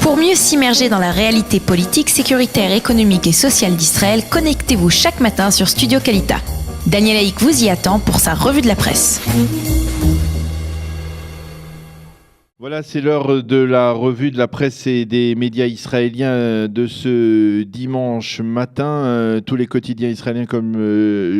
Pour mieux s'immerger dans la réalité politique, sécuritaire, économique et sociale d'Israël, connectez-vous chaque matin sur Studio Kalita. Daniel Haïk vous y attend pour sa revue de la presse. Voilà, c'est l'heure de la revue de la presse et des médias israéliens de ce dimanche matin. Tous les quotidiens israéliens, comme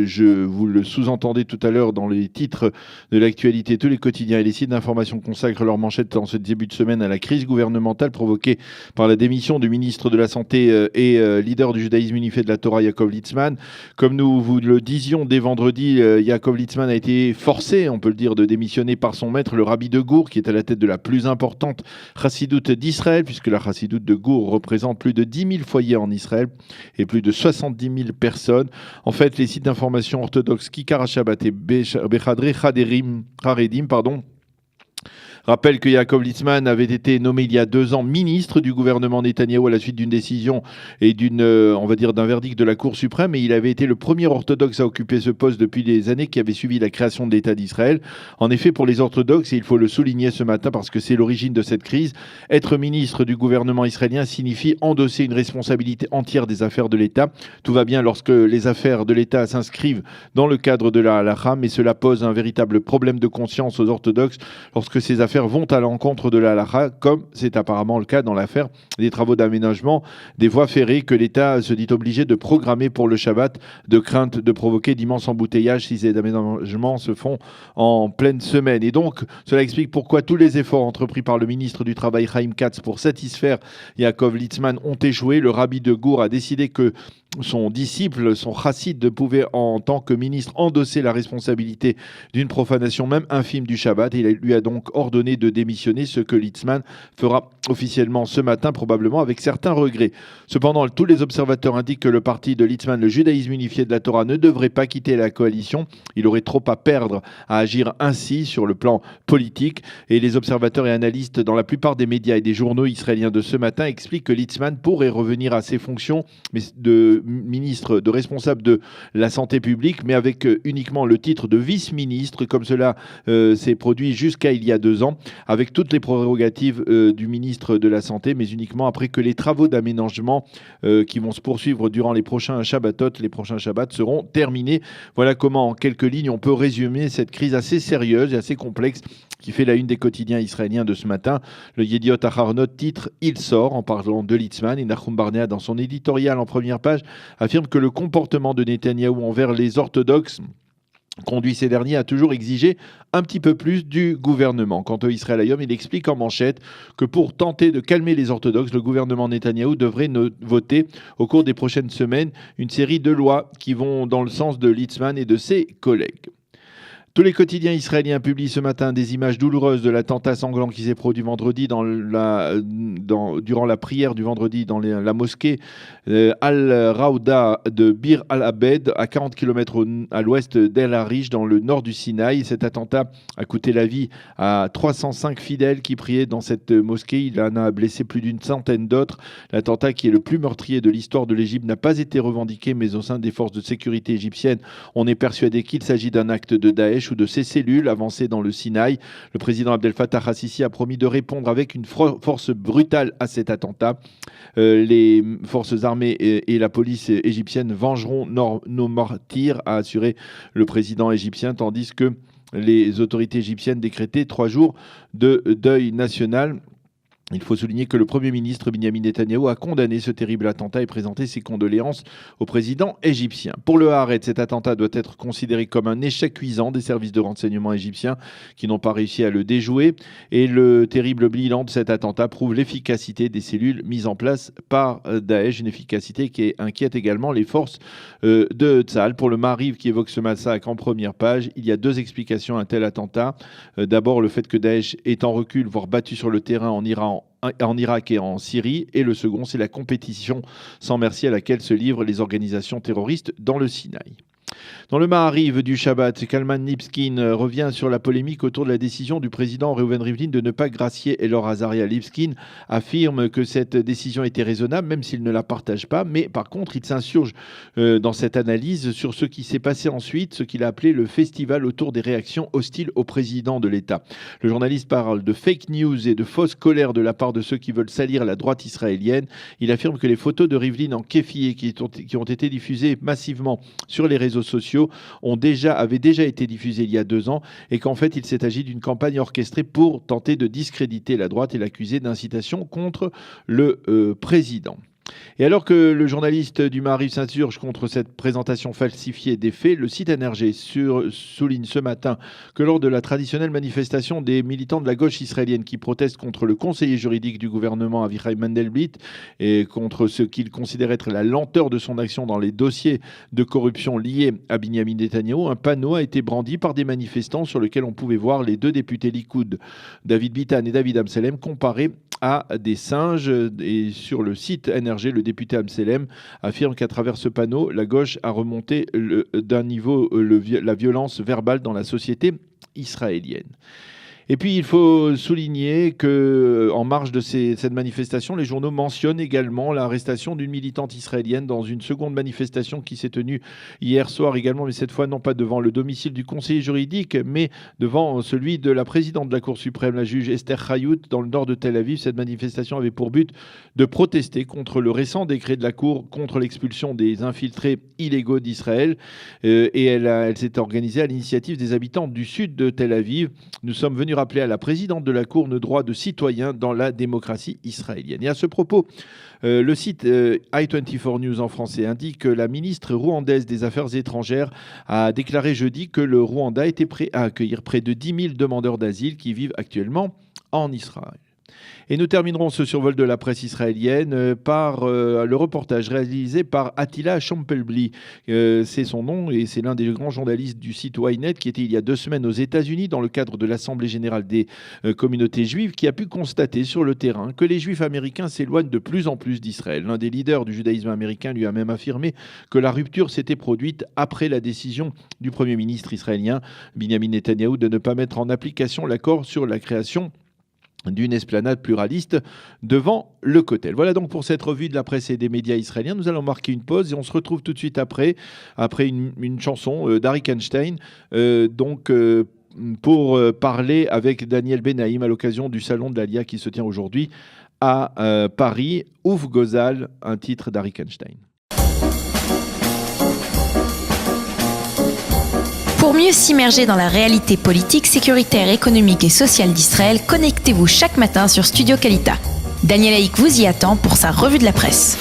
je vous le sous-entendais tout à l'heure dans les titres de l'actualité, tous les quotidiens et les sites d'information consacrent leur manchette en ce début de semaine à la crise gouvernementale provoquée par la démission du ministre de la Santé et leader du judaïsme unifié de la Torah, Yaakov Litzman. Comme nous vous le disions dès vendredi, Yaakov Litzman a été forcé, on peut le dire, de démissionner par son maître, le rabbi de Gour, qui est à la tête de la plus importante chassidoute d'Israël, puisque la chassidoute de Gour représente plus de 10 000 foyers en Israël et plus de 70 000 personnes. En fait, les sites d'information orthodoxes Kikar HaShabbat et Bechadre Haredim, rappelle que Yaakov Litzman avait été nommé il y a 2 ans ministre du gouvernement Netanyahou à la suite d'une décision et d'un verdict de la Cour suprême, et il avait été le premier orthodoxe à occuper ce poste depuis les années qui avaient suivi la création de l'État d'Israël. En effet, pour les orthodoxes, et il faut le souligner ce matin parce que c'est l'origine de cette crise, être ministre du gouvernement israélien signifie endosser une responsabilité entière des affaires de l'État. Tout va bien lorsque les affaires de l'État s'inscrivent dans le cadre de la halakha, mais cela pose un véritable problème de conscience aux orthodoxes lorsque ces affaires vont à l'encontre de la halakha, comme c'est apparemment le cas dans l'affaire des travaux d'aménagement des voies ferrées que l'État se dit obligé de programmer pour le Shabbat, de crainte de provoquer d'immenses embouteillages si ces aménagements se font en pleine semaine. Et donc, cela explique pourquoi tous les efforts entrepris par le ministre du Travail, Chaim Katz, pour satisfaire Yaakov Litzman ont échoué. Le rabbi de Gour a décidé que son disciple, son chassid, ne pouvait en tant que ministre endosser la responsabilité d'une profanation même infime du Shabbat. Il lui a donc ordonné de démissionner, ce que Litzman fera officiellement ce matin, probablement avec certains regrets. Cependant, tous les observateurs indiquent que le parti de Litzman, le judaïsme unifié de la Torah, ne devrait pas quitter la coalition. Il aurait trop à perdre à agir ainsi sur le plan politique. Et les observateurs et analystes dans la plupart des médias et des journaux israéliens de ce matin expliquent que Litzman pourrait revenir à ses fonctions mais de ministre, de responsable de la santé publique, mais avec uniquement le titre de vice-ministre, comme cela s'est produit jusqu'à il y a 2 ans, avec toutes les prérogatives du ministre de la Santé, mais uniquement après que les travaux d'aménagement qui vont se poursuivre durant les prochains Shabbatot, les prochains Shabbats seront terminés. Voilà comment, en quelques lignes, on peut résumer cette crise assez sérieuse et assez complexe qui fait la une des quotidiens israéliens de ce matin. Le Yediot Aharonot titre « Il sort » en parlant de Litzman, et Nahum Barnea, dans son éditorial en première page, affirme que le comportement de Netanyahou envers les orthodoxes conduit ces derniers à toujours exiger un petit peu plus du gouvernement. Quant au Israël Hayom, il explique en manchette que pour tenter de calmer les orthodoxes, le gouvernement Netanyahou devrait voter au cours des prochaines semaines une série de lois qui vont dans le sens de Litzman et de ses collègues. Tous les quotidiens israéliens publient ce matin des images douloureuses de l'attentat sanglant qui s'est produit vendredi durant la prière du vendredi dans la mosquée Al-Raouda de Bir Al-Abed, à 40 km à l'ouest d'El Arish, dans le nord du Sinaï. Cet attentat a coûté la vie à 305 fidèles qui priaient dans cette mosquée. Il en a blessé plus d'une centaine d'autres. L'attentat, qui est le plus meurtrier de l'histoire de l'Égypte, n'a pas été revendiqué, mais au sein des forces de sécurité égyptiennes, on est persuadé qu'il s'agit d'un acte de Daesh ou de ses cellules avancées dans le Sinaï. Le président Abdel Fattah al-Sisi a promis de répondre avec une force brutale à cet attentat. Les forces armées et la police égyptienne vengeront nos martyrs, a assuré le président égyptien, tandis que les autorités égyptiennes décrétaient 3 jours de deuil national. Il faut souligner que le Premier ministre Benyamin Netanyahou a condamné ce terrible attentat et présenté ses condoléances au président égyptien. Pour le Haaretz, cet attentat doit être considéré comme un échec cuisant des services de renseignement égyptiens qui n'ont pas réussi à le déjouer. Et le terrible bilan de cet attentat prouve l'efficacité des cellules mises en place par Daesh, une efficacité qui inquiète également les forces de Tzahal. Pour le Maariv, qui évoque ce massacre en première page, il y a 2 explications à un tel attentat. D'abord, le fait que Daesh est en recul, voire battu sur le terrain en Irak et en Syrie, et le second, c'est la compétition sans merci à laquelle se livrent les organisations terroristes dans le Sinaï. Dans le Maariv du Shabbat, Kalman Lipskine revient sur la polémique autour de la décision du président Reuven Rivlin de ne pas gracier Elor Azaria. Lipskine affirme que cette décision était raisonnable, même s'il ne la partage pas, mais par contre, il s'insurge dans cette analyse sur ce qui s'est passé ensuite, ce qu'il a appelé le festival autour des réactions hostiles au président de l'État. Le journaliste parle de fake news et de fausse colère de la part de ceux qui veulent salir la droite israélienne. Il affirme que les photos de Rivlin en kéfié qui ont été diffusées massivement sur les réseaux sociaux avaient déjà été diffusés il y a 2 ans et qu'en fait il s'est agi d'une campagne orchestrée pour tenter de discréditer la droite et l'accuser d'incitation contre le président. Et alors que le journaliste du Maariv s'insurge contre cette présentation falsifiée des faits, le site NRG souligne ce matin que lors de la traditionnelle manifestation des militants de la gauche israélienne qui protestent contre le conseiller juridique du gouvernement Avichai Mandelblit et contre ce qu'ils considèrent être la lenteur de son action dans les dossiers de corruption liés à Binyamin Netanyahou, un panneau a été brandi par des manifestants sur lequel on pouvait voir les 2 députés Likoud, David Bitan et David Amselem, comparés à des singes. Et sur le site NRG, le député Amselem affirme qu'à travers ce panneau, la gauche a remonté d'un niveau la violence verbale dans la société israélienne. Et puis, il faut souligner qu'en marge de cette manifestation, les journaux mentionnent également l'arrestation d'une militante israélienne dans une seconde manifestation qui s'est tenue hier soir également, mais cette fois non pas devant le domicile du conseiller juridique, mais devant celui de la présidente de la Cour suprême, la juge Esther Chayout, dans le nord de Tel Aviv. Cette manifestation avait pour but de protester contre le récent décret de la Cour contre l'expulsion des infiltrés illégaux d'Israël. Et elle s'est organisée à l'initiative des habitants du sud de Tel Aviv. Nous sommes venus rappeler à la présidente de la Cour le droit de citoyen dans la démocratie israélienne. Et à ce propos, le site i24 News en français indique que la ministre rwandaise des Affaires étrangères a déclaré jeudi que le Rwanda était prêt à accueillir près de 10 000 demandeurs d'asile qui vivent actuellement en Israël. Et nous terminerons ce survol de la presse israélienne par le reportage réalisé par Attila Champelbly. C'est son nom et c'est l'un des grands journalistes du site Ynet qui était il y a 2 semaines aux États-Unis dans le cadre de l'Assemblée générale des communautés juives, qui a pu constater sur le terrain que les juifs américains s'éloignent de plus en plus d'Israël. L'un des leaders du judaïsme américain lui a même affirmé que la rupture s'était produite après la décision du Premier ministre israélien Binyamin Netanyahou de ne pas mettre en application l'accord sur la création d'une esplanade pluraliste devant le Kotel. Voilà donc pour cette revue de la presse et des médias israéliens. Nous allons marquer une pause et on se retrouve tout de suite après une chanson d'Arik Einstein, pour parler avec Daniel Benaïm à l'occasion du salon de l'Aliyah qui se tient aujourd'hui à Paris. Ouf Gozal, un titre d'Arik Einstein. Pour mieux s'immerger dans la réalité politique, sécuritaire, économique et sociale d'Israël, connectez-vous chaque matin sur Studio Kalita. Daniel Haïk vous y attend pour sa revue de la presse.